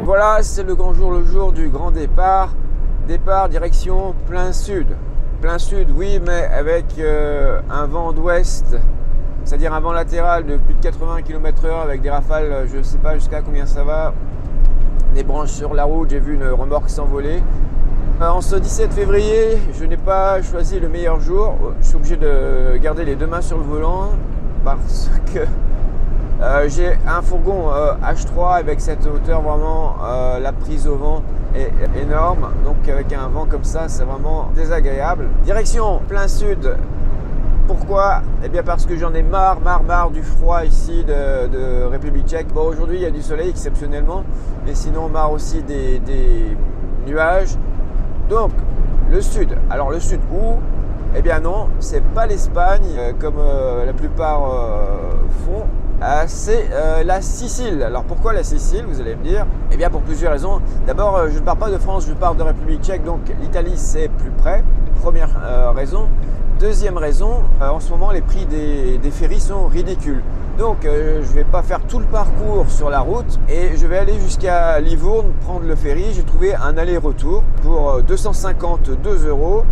voilà, c'est le grand jour, le jour du grand départ. Départ direction plein sud. Plein sud, oui, mais avec un vent d'ouest, c'est-à-dire un vent latéral de plus de 80 km/h avec des rafales, je ne sais pas jusqu'à combien ça va, des branches sur la route, j'ai vu une remorque s'envoler. En ce 17 février, je n'ai pas choisi le meilleur jour, je suis obligé de garder les deux mains sur le volant parce que j'ai un fourgon H3 avec cette hauteur, vraiment la prise au vent est énorme, donc avec un vent comme ça, c'est vraiment désagréable. Direction plein sud. Pourquoi? Eh bien parce que j'en ai marre du froid ici de République tchèque. Bon, aujourd'hui il y a du soleil exceptionnellement, mais sinon marre aussi des nuages. Donc le sud. Alors le sud où? Eh bien non, c'est pas l'Espagne comme la plupart font. C'est la Sicile. Alors pourquoi la Sicile, vous allez me dire? Eh bien pour plusieurs raisons. D'abord, je ne pars pas de France, je pars de République tchèque, donc l'Italie c'est plus près. Première raison. Deuxième raison, en ce moment les prix des ferries sont ridicules. Donc je ne vais pas faire tout le parcours sur la route et je vais aller jusqu'à Livourne, prendre le ferry. J'ai trouvé un aller-retour pour 252 €.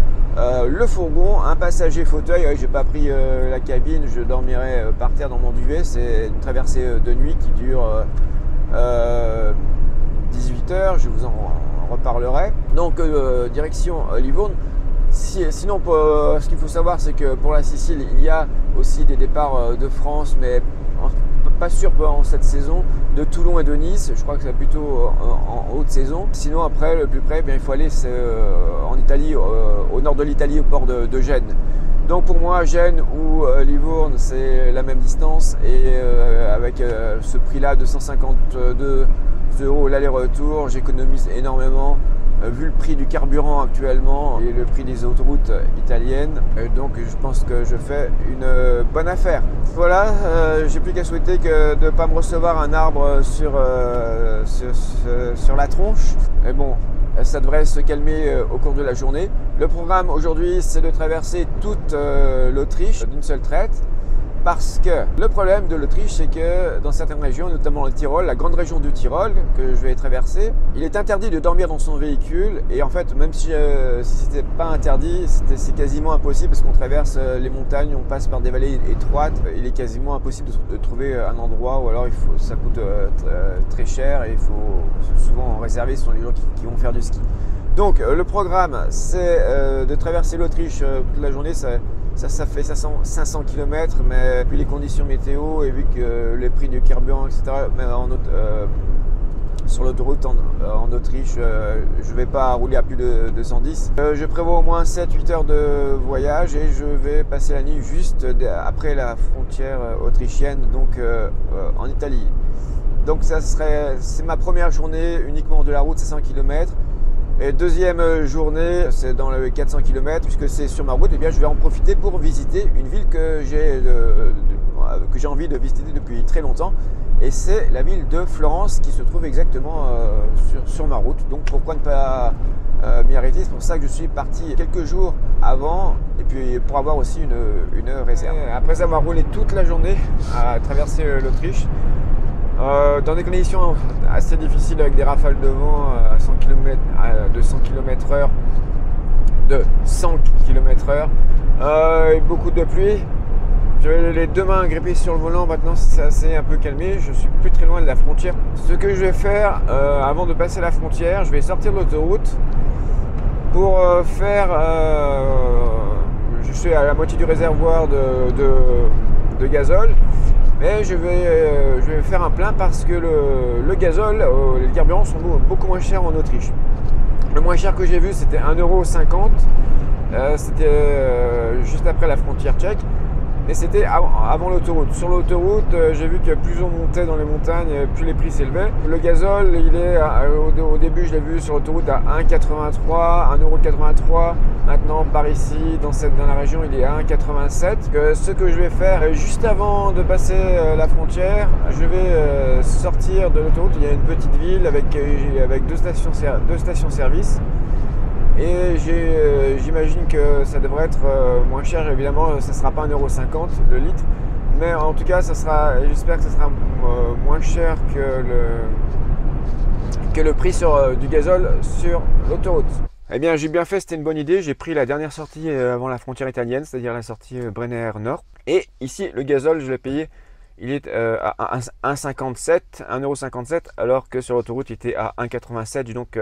Le fourgon, un passager fauteuil, ouais, j'ai pas pris la cabine, je dormirai par terre dans mon duvet. C'est une traversée de nuit qui dure 18 heures, je vous en reparlerai. Donc direction Livourne. Sinon, ce qu'il faut savoir, c'est que pour la Sicile, il y a aussi des départs de France, mais pas sûr en cette saison, de Toulon et de Nice. Je crois que c'est plutôt en haute saison. Sinon, après, le plus près, bien, il faut aller en Italie, au nord de l'Italie, au port de Gênes. Donc pour moi, Gênes ou Livourne, c'est la même distance. Et avec ce prix-là, 252 € l'aller-retour, j'économise énormément. Vu le prix du carburant actuellement et le prix des autoroutes italiennes, donc je pense que je fais une bonne affaire. Voilà, j'ai plus qu'à souhaiter que de ne pas me recevoir un arbre sur la tronche. Mais bon, ça devrait se calmer au cours de la journée. Le programme aujourd'hui, c'est de traverser toute l'Autriche d'une seule traite. Parce que le problème de l'Autriche, c'est que dans certaines régions, notamment le Tyrol, la grande région du Tyrol que je vais traverser, il est interdit de dormir dans son véhicule. Et en fait, même si c'était pas interdit, c'est quasiment impossible parce qu'on traverse les montagnes, on passe par des vallées étroites. Il est quasiment impossible de trouver un endroit où alors ça coûte très cher et il faut souvent réserver. Ce sont les gens qui vont faire du ski. Donc le programme, c'est de traverser l'Autriche toute la journée. Ça fait 500 km, mais puis les conditions météo et vu que les prix du carburant, etc., sur l'autoroute en Autriche, je ne vais pas rouler à plus de 210. Je prévois au moins 7-8 heures de voyage et je vais passer la nuit juste après la frontière autrichienne, donc en Italie. Donc c'est ma première journée uniquement de la route, c'est 100 km. Et deuxième journée, c'est dans les 400 km, puisque c'est sur ma route, et bien je vais en profiter pour visiter une ville que j'ai envie de visiter depuis très longtemps. Et c'est la ville de Florence qui se trouve exactement sur ma route. Donc pourquoi ne pas m'y arrêter? C'est pour ça que je suis parti quelques jours avant, et puis pour avoir aussi une réserve. Et après avoir roulé toute la journée à traverser l'Autriche, dans des conditions assez difficiles avec des rafales de vent à 100 km, de 100 km/h, et beaucoup de pluie. J'avais les deux mains grippées sur le volant, maintenant ça s'est un peu calmé, je suis plus très loin de la frontière. Ce que je vais faire avant de passer la frontière, je vais sortir de l'autoroute pour je suis à la moitié du réservoir de gazole. Mais je vais faire un plein parce que le gazole, les carburants sont beaucoup moins chers en Autriche. Le moins cher que j'ai vu, c'était 1,50 €. C'était juste après la frontière tchèque. Mais c'était avant l'autoroute. Sur l'autoroute, j'ai vu que plus on montait dans les montagnes, plus les prix s'élevaient. Le gazole, il est au début, je l'ai vu sur l'autoroute à 1,83 €, 1,83 €. Maintenant, par ici, dans la région, il est à 1,87 €. Ce que je vais faire, juste avant de passer la frontière, je vais sortir de l'autoroute. Il y a une petite ville avec deux stations-service. Et j'imagine que ça devrait être moins cher. Évidemment, ça ne sera pas 1,50 € le litre. Mais en tout cas, j'espère que ça sera moins cher que que le prix du gazole sur l'autoroute. Eh bien, j'ai bien fait, c'était une bonne idée. J'ai pris la dernière sortie avant la frontière italienne, c'est-à-dire la sortie Brenner Nord. Et ici, le gazole, je l'ai payé, il est à 1,57 €, alors que sur l'autoroute, il était à 1,87 €. J'ai donc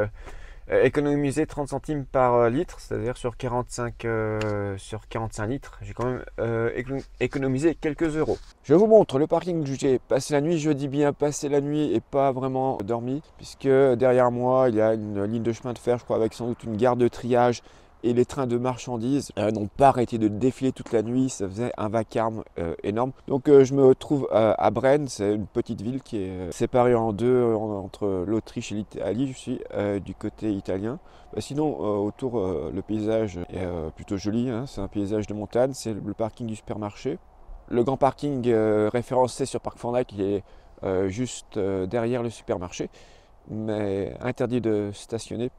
économisé 30 centimes par litre, c'est-à-dire sur 45 litres. J'ai quand même économisé quelques euros. Je vous montre le parking où j'ai passé la nuit. Je dis bien passé la nuit et pas vraiment dormi, puisque derrière moi, il y a une ligne de chemin de fer, je crois, avec sans doute une gare de triage. Et les trains de marchandises n'ont pas arrêté de défiler toute la nuit, ça faisait un vacarme énorme. Donc je me trouve à Brenne, c'est une petite ville qui est séparée en deux entre l'Autriche et l'Italie. Je suis du côté italien. Sinon autour le paysage est plutôt joli, hein. C'est un paysage de montagne, c'est le parking du supermarché. Le grand parking référencé sur Parc Fornac qui est juste derrière le supermarché, mais interdit de stationner.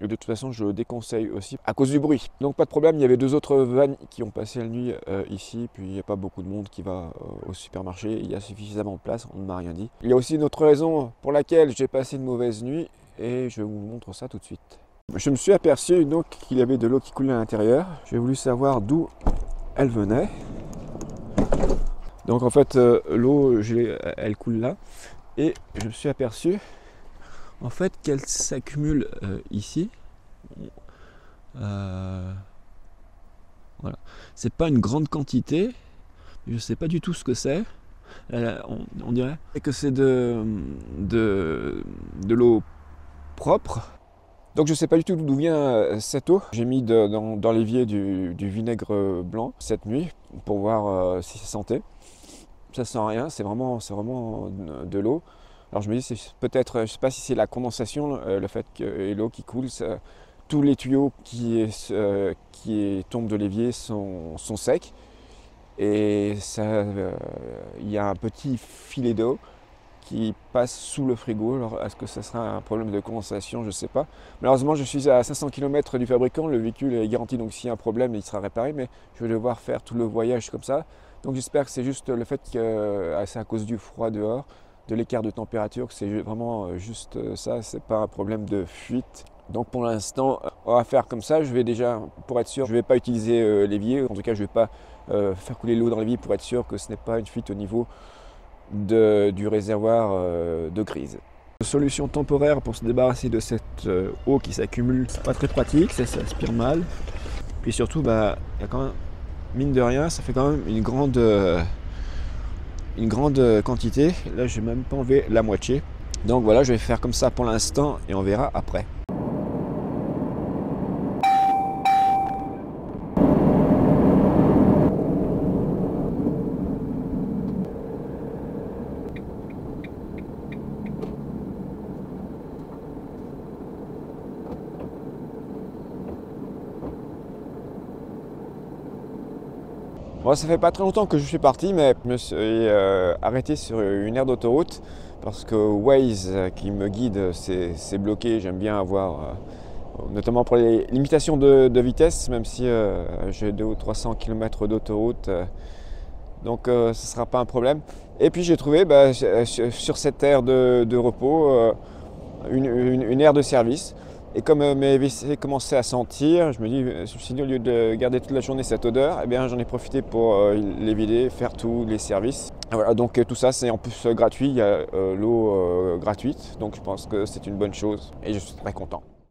Et de toute façon, je le déconseille aussi à cause du bruit. Donc pas de problème, il y avait deux autres vannes qui ont passé la nuit ici. Puis il n'y a pas beaucoup de monde qui va au supermarché. Il y a suffisamment de place, on ne m'a rien dit. Il y a aussi une autre raison pour laquelle j'ai passé une mauvaise nuit. Et je vous montre ça tout de suite. Je me suis aperçu donc qu'il y avait de l'eau qui coulait à l'intérieur. J'ai voulu savoir d'où elle venait. Donc en fait, l'eau, elle coule là. Et je me suis aperçu en fait qu'elle s'accumule ici. Voilà. C'est pas une grande quantité, je sais pas du tout ce que c'est. On dirait que c'est de l'eau propre. Donc je sais pas du tout d'où vient cette eau. J'ai mis dans l'évier du vinaigre blanc cette nuit pour voir si ça sentait. Ça sent rien, c'est vraiment de l'eau. Alors je me dis, c'est peut-être, je ne sais pas si c'est la condensation, le fait que l'eau qui coule, tous les tuyaux qui tombent de l'évier sont secs. Et il y a un petit filet d'eau qui passe sous le frigo. Alors est-ce que ça sera un problème de condensation? Je ne sais pas. Malheureusement, je suis à 500 km du fabricant, le véhicule est garanti, donc s'il y a un problème, il sera réparé. Mais je vais devoir faire tout le voyage comme ça. Donc j'espère que c'est juste le fait que c'est à cause du froid dehors, de l'écart de température, que c'est vraiment juste ça, c'est pas un problème de fuite. Donc pour l'instant, on va faire comme ça. Je vais déjà, pour être sûr, je ne vais pas utiliser l'évier. En tout cas, je ne vais pas faire couler l'eau dans l'évier pour être sûr que ce n'est pas une fuite au niveau du réservoir de grise. Solution temporaire pour se débarrasser de cette eau qui s'accumule, pas très pratique, ça aspire mal. Puis surtout, il y a quand même, mine de rien, ça fait quand même une grande quantité. Là, je n'ai même pas enlevé la moitié. Donc voilà, je vais faire comme ça pour l'instant et on verra après. Bon, ça fait pas très longtemps que je suis parti, mais je me suis arrêté sur une aire d'autoroute parce que Waze qui me guide c'est bloqué. J'aime bien avoir, notamment pour les limitations de vitesse, même si j'ai 200 ou 300 km d'autoroute, donc ce ne sera pas un problème. Et puis j'ai trouvé sur cette aire de repos une aire de service. Et comme mes WC commençaient à sentir, je me suis dit au lieu de garder toute la journée cette odeur, eh bien j'en ai profité pour les vider, faire tous les services. Et voilà, donc tout ça c'est en plus gratuit, il y a l'eau gratuite, donc je pense que c'est une bonne chose et je suis très content.